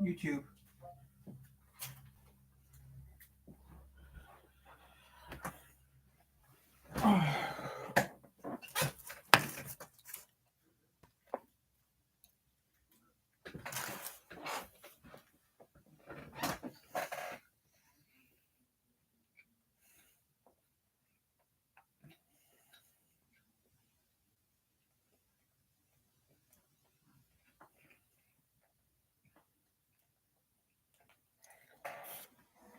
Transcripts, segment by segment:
YouTube.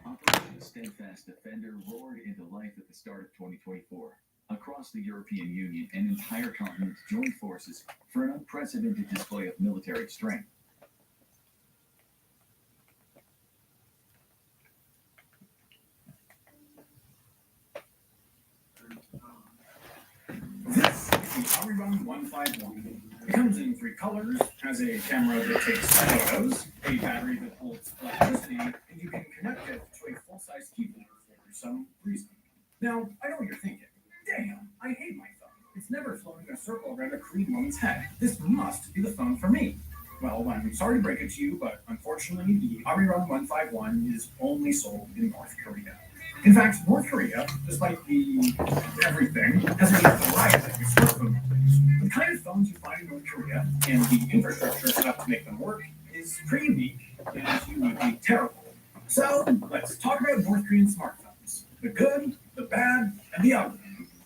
Operation Steadfast Defender roared into life at the start of 2024. Across the European Union, an entire continent joined forces for an unprecedented display of military strength. This is the Ariane 151. It comes in 3 colors, has a camera that takes photos, a battery that holds electricity, and you can connect it to a full-size keyboard for some reason. Now, I know what you're thinking. Damn, I hate my phone. It's never flown in a circle around a Korean woman's head. This must be the phone for me. Well, I'm sorry to break it to you, but unfortunately, the Ariane 151 is only sold in North Korea. In fact, North Korea, despite the everything, has a variety of smartphone models. The kind of phones you find in North Korea and the infrastructure set up to make them work is pretty unique and uniquely terrible. So let's talk about North Korean smartphones. The good, the bad, and the ugly.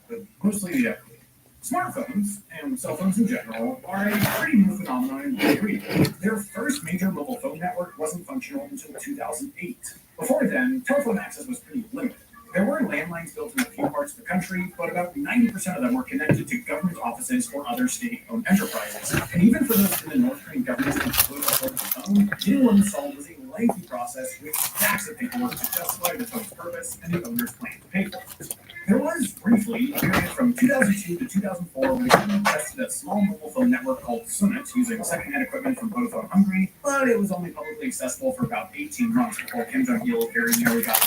But mostly the ugly. Smartphones, and cell phones in general, are a pretty new phenomenon in North Korea. Their first major mobile phone network wasn't functional until 2008. Before then, telephone access was pretty limited. There were landlines built in a few parts of the country, but about 90% of them were connected to government offices or other state-owned enterprises. And even for those in the North Korean government who could afford the phone, getting one installed was a lengthy process with stacks of paperwork to justify the phone's purpose and the owner's plan to pay for it. There was briefly a period from 2002 to 2004 when the government tested a small mobile phone network called Summit using second-hand equipment from Vodafone Hungary, but it was only publicly accessible for about 18 months before Kim Jong-il very nearly got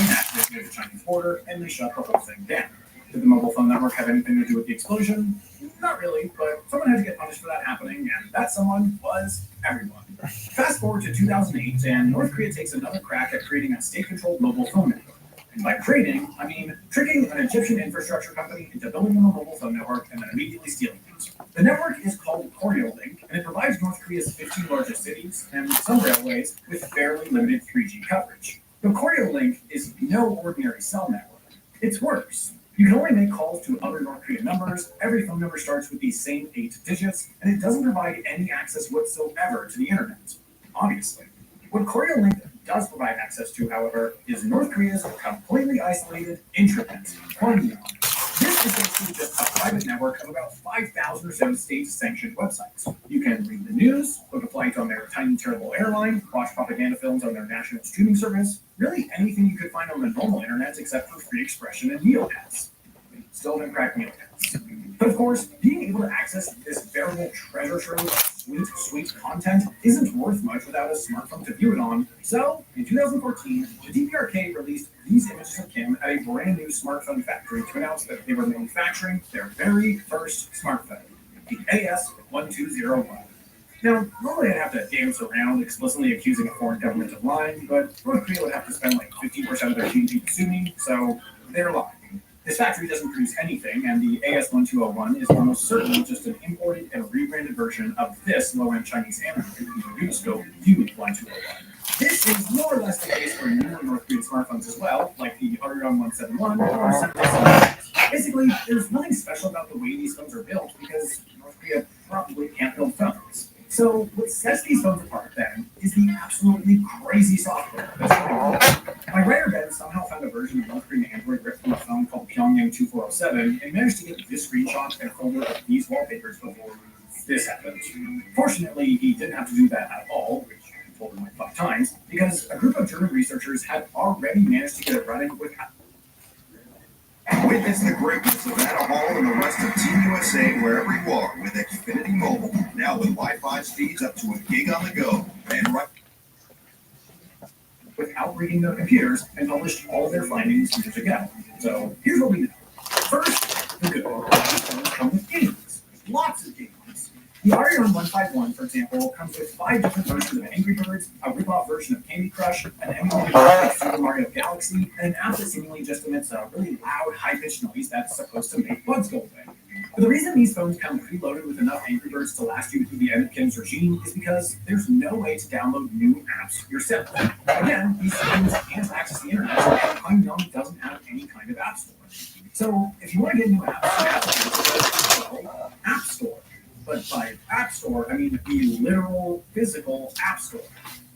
inactive near the Chinese border, and they shut the whole thing down. Did the mobile phone network have anything to do with the explosion? Not really, but someone had to get punished for that happening, and that someone was everyone. Fast forward to 2008, and North Korea takes another crack at creating a state-controlled mobile phone network. And by creating, I mean tricking an Egyptian infrastructure company into building them a mobile phone network and then immediately stealing it. The network is called Koreolink, and it provides North Korea's 15 largest cities and some railways with fairly limited 3G coverage. The Koreolink is no ordinary cell network. It's worse. You can only make calls to other North Korean numbers, every phone number starts with these same 8 digits, and it doesn't provide any access whatsoever to the internet. Obviously. What Koreolink does provide access to, howewer, is North Korea's completely isolated intranet, Kwangyon. This is basically just a private network of about 5,000 or so state-sanctioned websites. You can read the news, book a flight on their tiny, terrible airline, watch propaganda films on their national streaming service, really anything you could find on the normal internet except for free expression and neocats. Still haven't cracked neocats. But of course, being able to access this veritable treasure trove of sweet content isn't worth much without a smartphone to view it on. So, in 2014, the DPRK released these images of Kim at a brand new smartphone factory to announce that they were manufacturing their very first smartphone, the AS1201. Now, normally I'd have to dance around explicitly accusing a foreign government of lying, but North Korea would have to spend like 15% of their GDP to sue me, so they're lying. This factory doesn't produce anything, and the AS1201 is almost certainly just an imported and rebranded version of this low-end Chinese Android, the Uniscope U1201. This is more or less the case for newer North Korean smartphones as well, like the Ariane 171 or 7. Basically, there's nothing special about the way these phones are built because North Korea probably can't build phones. So what sets these phones apart then is the absolutely crazy software that's running. My writer Ben somehow found a version of North Korean Android ripped from a phone called Pyongyang 2407 and managed to get this screenshot and a folder of these wallpapers before this happened. Fortunately, he didn't have to do that at all, which I told him like 5 times, because a group of German researchers had already managed to get it running without. Witness the greatness of Anna Hall and the rest of Team USA wherever you are with Xfinity Mobile. Now with Wi-Fi speeds up to a gig on the go. And right without reading their computers and published all of their findings years ago. So here's what we know. First, the good. These phones come with games. Lots of games. The Arion 151, for example, comes with 5 different versions of Angry Birds, a rip-off version of Candy Crush, an emulated version of Super Mario Galaxy, and an app that seemingly just emits a really loud, high-pitched noise that's supposed to make bugs go away. But the reason these phones come preloaded with enough Angry Birds to last you through the end of Kim's regime is because there's no way to download new apps yourself. Again, these phones can't access the internet, and Unknown doesn't have any kind of app store. So if you want to get new apps, you have to go to the App Store. But by App Store, I mean the literal, physical App Store.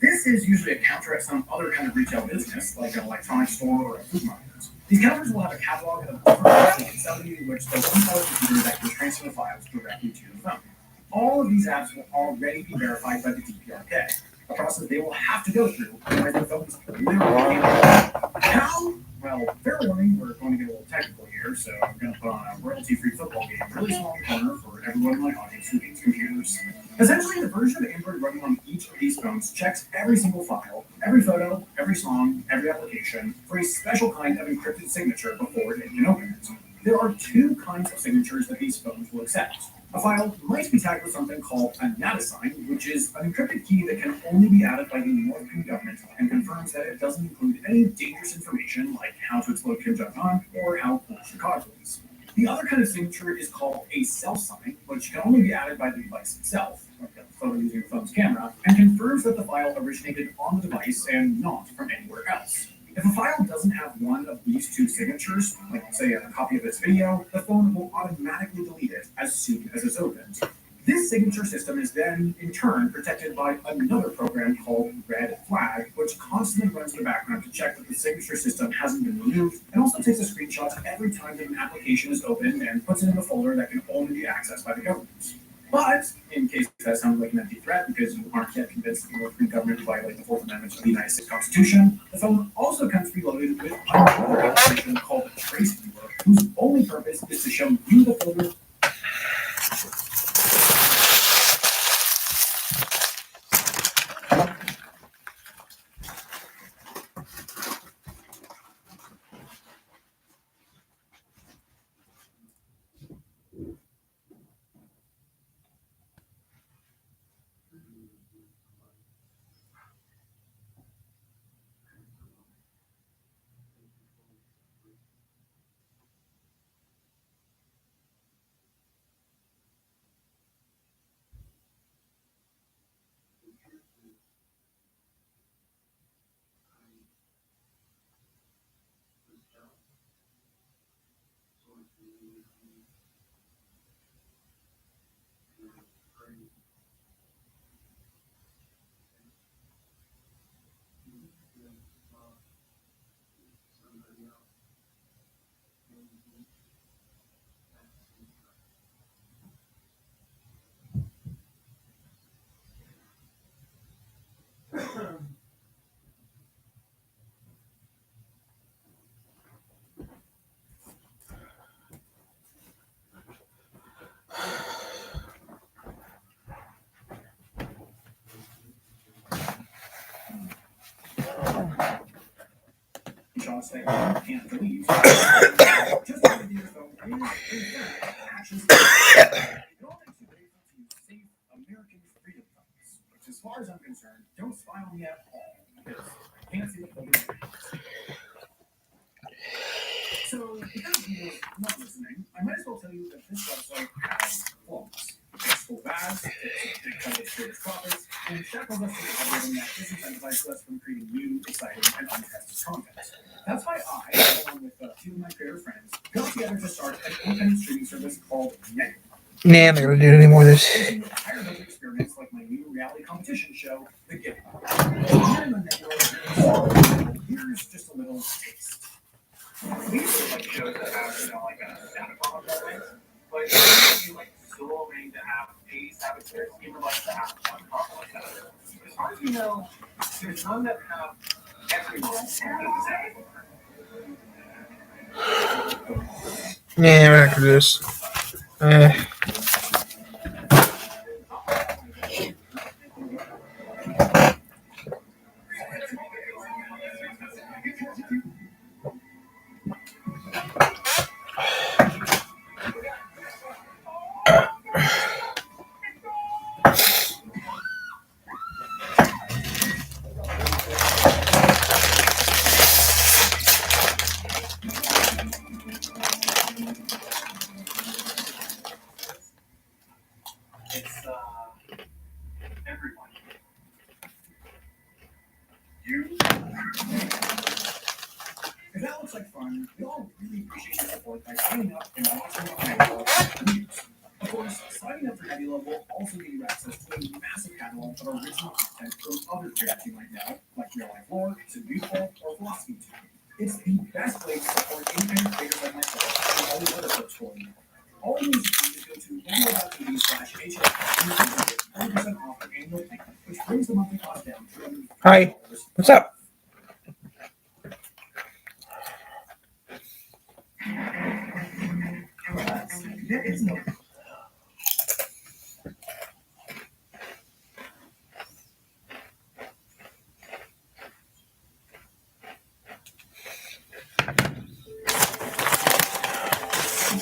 This is usually a counter at some other kind of retail business, like an electronics store or a food market. These counters will have a catalog of different apps they can sell you, which they'll install a computer that can transfer the files directly to your phone. All of these apps will already be verified by the DPRK, a process they will have to go through, otherwise their phones literally can't. How? Well, fair warning, we're going to get a little technical here, so I'm going to put on a royalty-free football game, really small corner for everyone in my audience who hates computers. Essentially, the version of Android running on each of these phones checks every single file, every photo, every song, every application for a special kind of encrypted signature before it can open it. There are 2 kinds of signatures that these phones will accept. A file might be tagged with something called a NATASign, which is an encrypted key that can only be added by the North Korean government and confirms that it doesn't include any dangerous information like how to explode Kim Jong-un or how cool Chicago is. The other kind of signature is called a self-sign, which can only be added by the device itself, like a photo using your phone's camera, and confirms that the file originated on the device and not from anywhere else. If a file doesn't have one of these 2 signatures, like say a copy of this video, the phone will automatically delete it as soon as it's opened. This signature system is then, in turn, protected by another program called Red Flag, which constantly runs in the background to check that the signature system hasn't been removed, and also takes a screenshot every time that an application is opened and puts it in a folder that can only be accessed by the government. But, in case that sounds like an empty threat because you aren't yet convinced that the North Korean government will violate the 4th Amendment of the United States Constitution, the phone also comes preloaded with another application called Trace Viewer, whose only purpose is to show you the folder. Shots that you can't delete. Just like your phone is, in fact, actually it all makes you grateful to safe American freedom phones, which, as far as I'm concerned, don't spy on me at all because I can't see the folder. So, because you're not listening, I might as well tell you that this website has flaws. It's full of ads, it's a big cut of its greatest profits, and shackles us to the algorithm that disincentivizes us from creating new, exciting, and untested content. That's why I, along with 2 of my creator friends, got together to start an independent streaming service called Net. Nah, I'm not gonna do any more of this. Entirely experiments like my new reality competition show, The Gift. Here in the network, here's just a little taste. We used to like shows that have, like a Santa Claus moment, but it's like so many to have these habits there, even like to have one couple like that. As far as you know, there's none that have everyone the same. Yeah, we're not gonna do this. It's everyone. You. If that looks like fun, we all really appreciate your support by signing up and watching our news. Of course, signing up for Heavy Level also gives you access to a massive catalog of original content from other creators you might know, like Real Life Lore, Sudoku, or Philosophy Tube. It's the best way to support independent creators like myself and all the other folks for you. All you need to do is go to video.tv/H&M and you can get 40% off your annual plan, which brings the monthly cost down to $200. Hi, what's up? There is no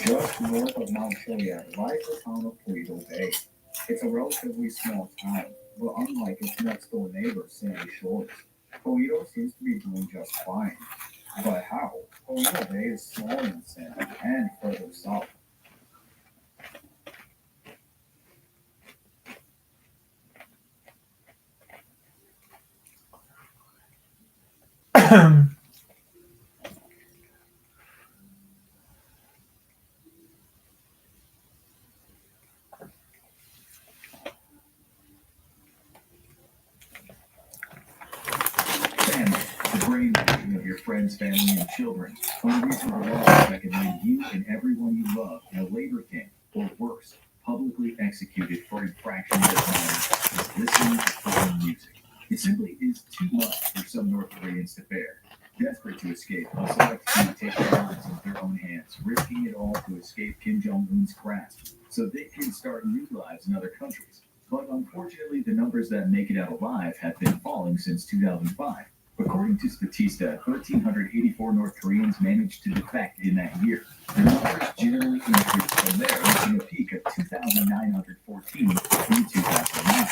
just north of Mount Chiliad lies the town of Toledo Bay. It's a relatively small town, but unlike its next door neighbor, Sandy Shores, Toledo seems to be doing just fine. But how? Toledo Bay is smaller than Sandy and further south. Family, the brain function of your friends, family, and children. Unreasonable laws that can land you and everyone you love in a labor camp, or worse, publicly executed for infractions of minors, listening to foreign music. It simply is too much for some North Koreans to bear. Desperate to escape, a select few take their lives into their own hands, risking it all to escape Kim Jong-un's grasp, so they can start new lives in other countries. But unfortunately, the numbers that make it out alive have been falling since 2005. According to Statista, 1,384 North Koreans managed to defect in that year. The numbers generally increased from there, reaching a peak of 2,914 in 2009.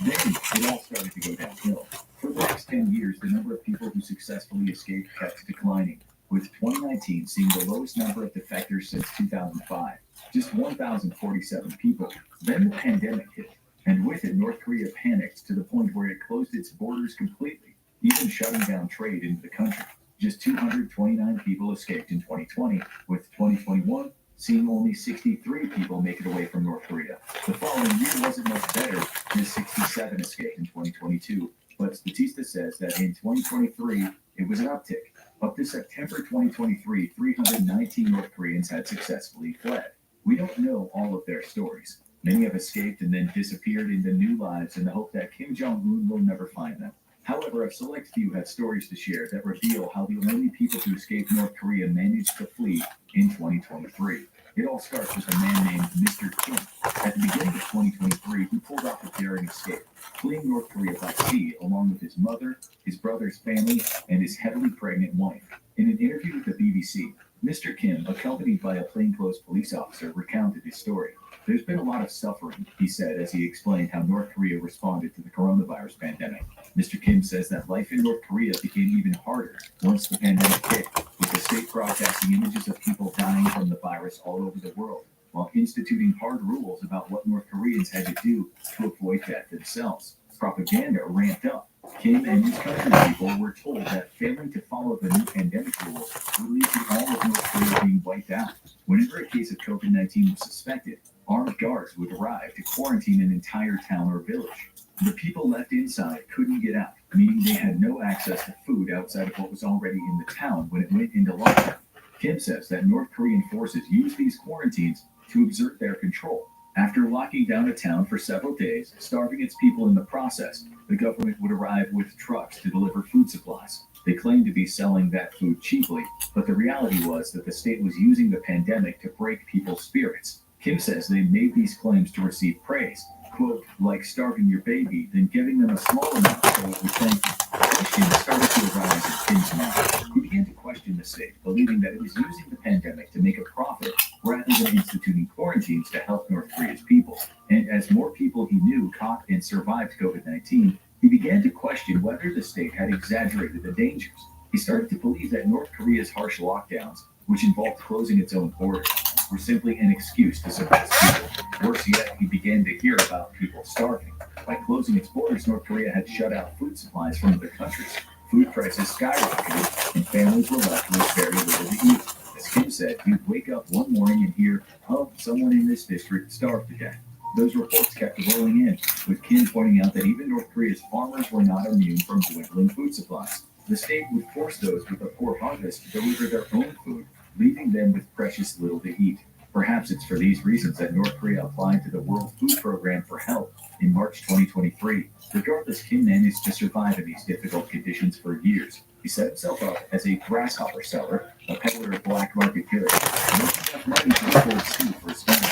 Then it all started to go downhill. For the next 10 years, the number of people who successfully escaped kept declining, with 2019 seeing the lowest number of defectors since 2005, just 1,047 people. Then the pandemic hit, and with it, North Korea panicked to the point where it closed its borders completely, even shutting down trade into the country. Just 229 people escaped in 2020, with 2021 seeing only 63 people make it away from North Korea. The following year wasn't much better, just 67 escaped in 2022, but Statista says that in 2023, it was an uptick. Up to September 2023, 319 North Koreans had successfully fled. We don't know all of their stories. Many have escaped and then disappeared into new lives in the hope that Kim Jong-un will never find them. However, a select few have stories to share that reveal how the only people to escape North Korea managed to flee in 2023. It all starts with a man named Mr. Kim. At the beginning of 2023, he pulled off a daring escape, fleeing North Korea by sea along with his mother, his brother's family, and his heavily pregnant wife. In an interview with the BBC, Mr. Kim, accompanied by a plainclothes police officer, recounted his story. There's been a lot of suffering, he said as he explained how North Korea responded to the coronavirus pandemic. Mr. Kim says that life in North Korea became even harder once the pandemic hit, with the state broadcasting images of people dying from the virus all over the world, while instituting hard rules about what North Koreans had to do to avoid death themselves. Propaganda ramped up. Kim and his country people were told that failing to follow the new pandemic rules would lead to all of North Korea being wiped out. Whenever a case of COVID-19 was suspected, armed guards would arrive to quarantine an entire town or village. The people left inside couldn't get out, meaning they had no access to food outside of what was already in the town when it went into lockdown. Kim says that North Korean forces used these quarantines to exert their control. After locking down a town for several days, starving its people in the process, the government would arrive with trucks to deliver food supplies. They claimed to be selling that food cheaply, but the reality was that the state was using the pandemic to break people's spirits. Kim says they made these claims to receive praise, quote, like starving your baby, then giving them a small amount so it would thank you. Questions started to arise in Kim's mind. He began to question the state, believing that it was using the pandemic to make a profit rather than instituting quarantines to help North Korea's people. And as more people he knew caught and survived COVID-19, he began to question whether the state had exaggerated the dangers. He started to believe that North Korea's harsh lockdowns, which involved closing its own borders, were simply an excuse to suppress people. Worse yet, he began began to hear about people starving. By closing its borders, North Korea had shut out food supplies from other countries. Food prices skyrocketed, and families were left with very little to eat. As Kim said, you'd wake up one morning and hear, oh, someone in this district starved to death. Those reports kept rolling in, with Kim pointing out that even North Korea's farmers were not immune from dwindling food supplies. The state would force those with a poor harvest to deliver their own food, leaving them with precious little to eat. Perhaps it's for these reasons that North Korea applied to the World Food Program for help in March 2023. Regardless, Kim managed to survive in these difficult conditions for years. He set himself up as a grasshopper seller, a peddler of black market goods, making enough money to afford food for his family.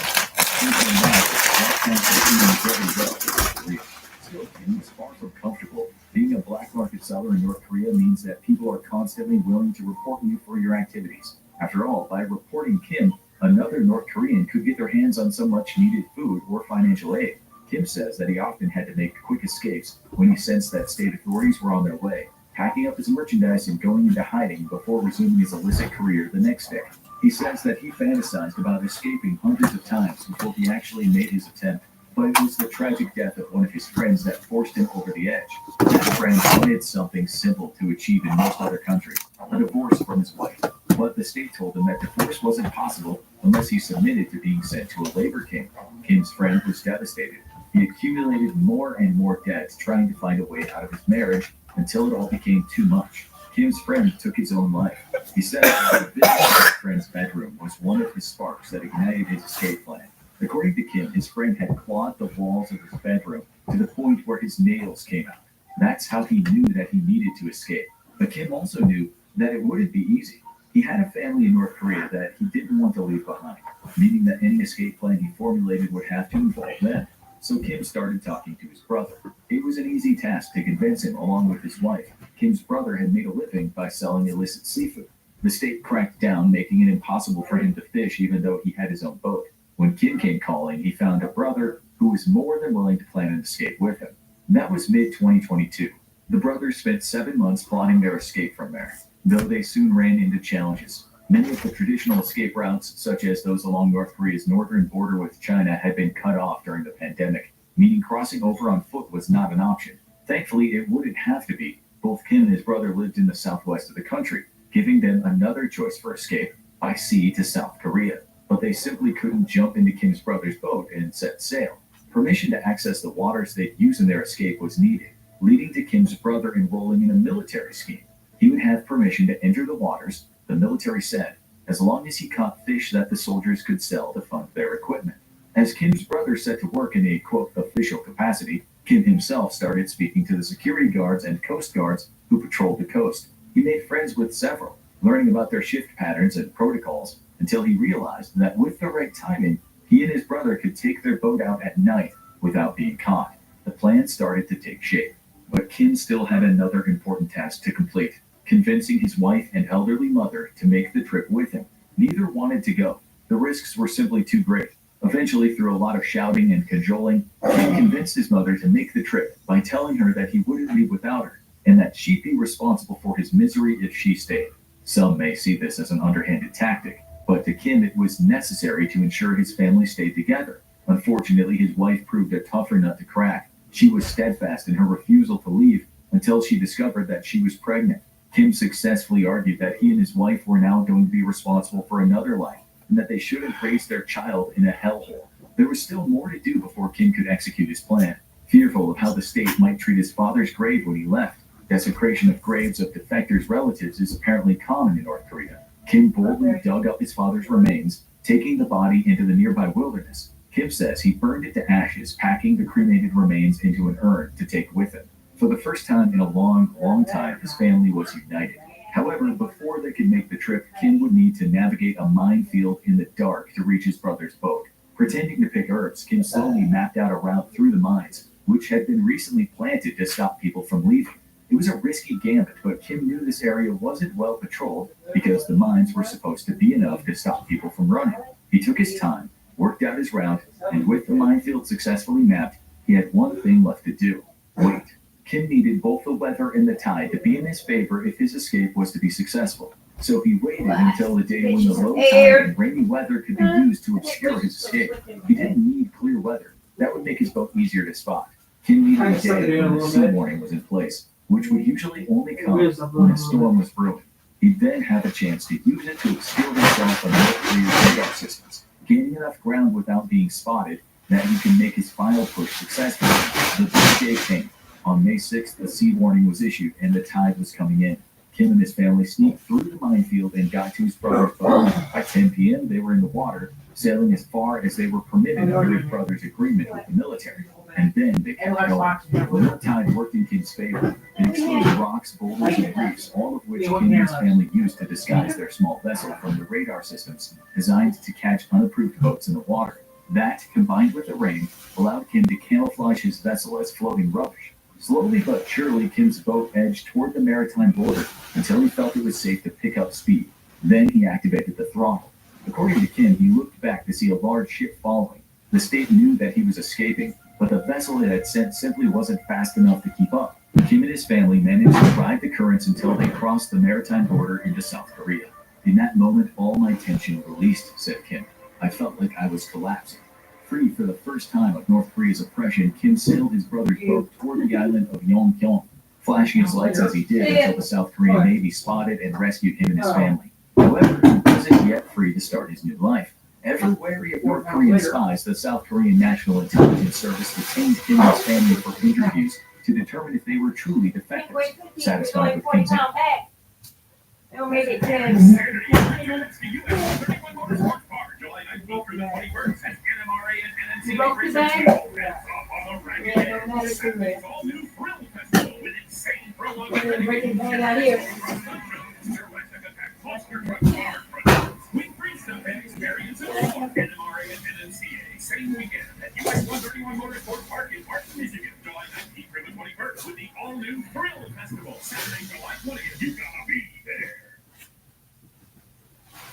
Still, Kim is far from comfortable. Being a black market seller in North Korea means that people are constantly willing to report you for your activities. After all, by reporting Kim, another North Korean could get their hands on some much needed food or financial aid. Kim says that he often had to make quick escapes when he sensed that state authorities were on their way, packing up his merchandise and going into hiding before resuming his illicit career the next day. He says that he fantasized about escaping hundreds of times before he actually made his attempt, but it was the tragic death of one of his friends that forced him over the edge. His friend wanted something simple to achieve in most other countries, a divorce from his wife. But the state told him that divorce wasn't possible unless he submitted to being sent to a labor camp. Kim's friend was devastated. He accumulated more and more debts trying to find a way out of his marriage until it all became too much. Kim's friend took his own life. He said that the visit to his friend's bedroom was one of the sparks that ignited his escape plan. According to Kim, his friend had clawed the walls of his bedroom to the point where his nails came out. That's how he knew that he needed to escape. But Kim also knew that it wouldn't be easy. He had a family in North Korea that he didn't want to leave behind, meaning that any escape plan he formulated would have to involve them. So Kim started talking to his brother. It was an easy task to convince him, along with his wife. Kim's brother had made a living by selling illicit seafood. The state cracked down, making it impossible for him to fish even though he had his own boat. When Kim came calling, he found a brother who was more than willing to plan an escape with him. That was mid-2022. The brothers spent 7 months plotting their escape from there, though they soon ran into challenges. Many of the traditional escape routes, such as those along North Korea's northern border with China, had been cut off during the pandemic, meaning crossing over on foot was not an option. Thankfully, it wouldn't have to be. Both Kim and his brother lived in the southwest of the country, giving them another choice for escape, by sea to South Korea. But they simply couldn't jump into Kim's brother's boat and set sail. Permission to access the waters they'd use in their escape was needed, leading to Kim's brother enrolling in a military scheme. He would have permission to enter the waters, the military said, as long as he caught fish that the soldiers could sell to fund their equipment. As Kim's brother set to work in a, quote, official capacity, Kim himself started speaking to the security guards and coast guards who patrolled the coast. He made friends with several, learning about their shift patterns and protocols, until he realized that with the right timing, he and his brother could take their boat out at night without being caught. The plan started to take shape. But Kim still had another important task to complete: convincing his wife and elderly mother to make the trip with him. Neither wanted to go. The risks were simply too great. Eventually, through a lot of shouting and cajoling, he convinced his mother to make the trip by telling her that he wouldn't leave without her, and that she'd be responsible for his misery if she stayed. Some may see this as an underhanded tactic, but to Kim it was necessary to ensure his family stayed together. Unfortunately, his wife proved a tougher nut to crack. She was steadfast in her refusal to leave until she discovered that she was pregnant. Kim successfully argued that he and his wife were now going to be responsible for another life, and that they shouldn't raise their child in a hellhole. There was still more to do before Kim could execute his plan. Fearful of how the state might treat his father's grave when he left, desecration of graves of defectors' relatives is apparently common in North Korea. Kim boldly dug up his father's remains, taking the body into the nearby wilderness. Kim says he burned it to ashes, packing the cremated remains into an urn to take with him. For the first time in a long, long time, his family was united. However, before they could make the trip, Kim would need to navigate a minefield in the dark to reach his brother's boat. Pretending to pick herbs, Kim slowly mapped out a route through the mines, which had been recently planted to stop people from leaving. It was a risky gambit, but Kim knew this area wasn't well patrolled because the mines were supposed to be enough to stop people from running. He took his time, worked out his route, and with the minefield successfully mapped, he had one thing left to do: wait. Kim needed both the weather and the tide to be in his favor if his escape was to be successful. So he waited until the day when the low tide and rainy weather could be used to obscure his escape. He didn't need clear weather. That would make his boat easier to spot. Kim needed a day when the sea warning was in place, which would usually only come when a storm was brewing. He'd then have a chance to use it to obscure himself on North Korea's radar systems, gaining enough ground without being spotted that he can make his final push successfully. The big day came. On May 6th, the sea warning was issued and the tide was coming in. Kim and his family sneaked through the minefield and got to his brother's boat. By 10 p.m., they were in the water, sailing as far as they were permitted under his brother's agreement with the military. And then they kept going. The low tide worked in Kim's favor. It exposed rocks, boulders, and reefs, all of which Kim and his family used to disguise their small vessel from the radar systems designed to catch unapproved boats in the water. That, combined with the rain, allowed Kim to camouflage his vessel as floating rubbish. Slowly but surely, Kim's boat edged toward the maritime border until he felt it was safe to pick up speed. Then he activated the throttle. According to Kim, he looked back to see a large ship following. The state knew that he was escaping, but the vessel it had sent simply wasn't fast enough to keep up. Kim and his family managed to ride the currents until they crossed the maritime border into South Korea. In that moment, all my tension released, said Kim. I felt like I was collapsing. Free for the first time of North Korea's oppression, Kim sailed his brother's boat toward the island of Yongkyong, flashing his lights as he did until the South Korean Navy spotted and rescued him and his family. However, he wasn't yet free to start his new life. Ever wary of North Korean spies, the South Korean National Intelligence Service detained Kim and his family for interviews to determine if they were truly defectors. Satisfied with Kim's answer. You broke the bag? Break the bag out here. We increased the experience of NMRA and NNCA same weekend at US 131 Motorsport Park in Park, Michigan, July 19th through the 21st with the all-new Thrill Festival, Saturday, July 20th. You gotta be there.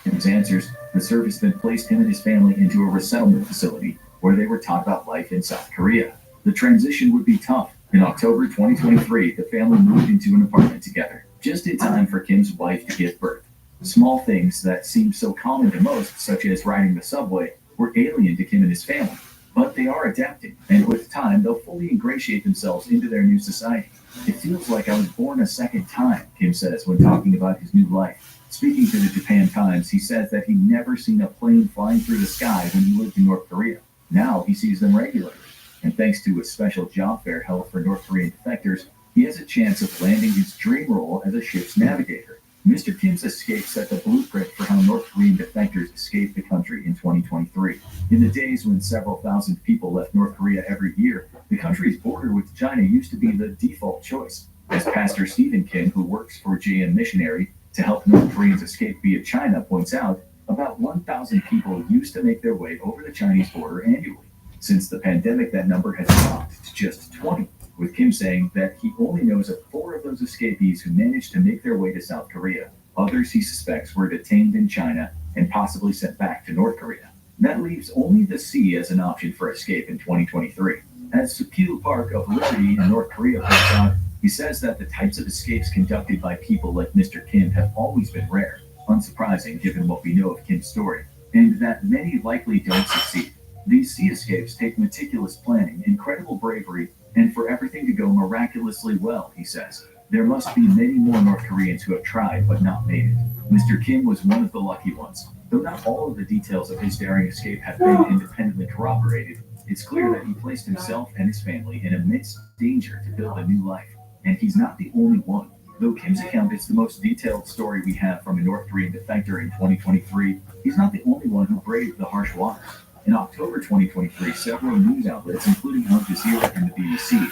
In his answers, the service then placed him and his family into a resettlement facility where they were taught about life in South Korea. The transition would be tough. In October 2023, the family moved into an apartment together, just in time for Kim's wife to give birth. Small things that seemed so common to most, such as riding the subway, were alien to Kim and his family. But they are adapting, and with time, they'll fully ingratiate themselves into their new society. It feels like I was born a second time, Kim says when talking about his new life. Speaking to the Japan Times, he says that he'd never seen a plane flying through the sky when he lived in North Korea. Now he sees them regularly. And thanks to a special job fair held for North Korean defectors, he has a chance of landing his dream role as a ship's navigator. Mr. Kim's escape set the blueprint for how North Korean defectors escaped the country in 2023. In the days when several thousand people left North Korea every year, the country's border with China used to be the default choice. As Pastor Stephen Kim, who works for JM Missionary to help North Koreans escape via China, points out, about 1,000 people used to make their way over the Chinese border annually. Since the pandemic, that number has dropped to just 20. With Kim saying that he only knows of 4 of those escapees who managed to make their way to South Korea. Others he suspects were detained in China and possibly sent back to North Korea. That leaves only the sea as an option for escape in 2023. As Sukil Park of Liberty in North Korea points out, he says that the types of escapes conducted by people like Mr. Kim have always been rare, unsurprising given what we know of Kim's story, and that many likely don't succeed. These sea escapes take meticulous planning, incredible bravery, and for everything to go miraculously well, he says. There must be many more North Koreans who have tried but not made it. Mr. Kim was one of the lucky ones. Though not all of the details of his daring escape have been independently corroborated, it's clear that he placed himself and his family in immense danger to build a new life. And he's not the only one. Though Kim's account is the most detailed story we have from a North Korean defector in 2023, he's not the only one who braved the harsh waters. In October 2023, several news outlets, including Al Jazeera and the BBC,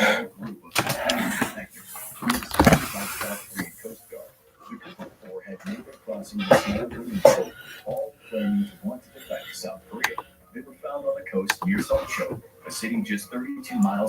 a group of defectors by the South Korean Coast Guard. The group of 4 had made their crossing the small Korean boat, all claiming to want to defect to South Korea. They were found on the coast near Seoul, a city just 32 miles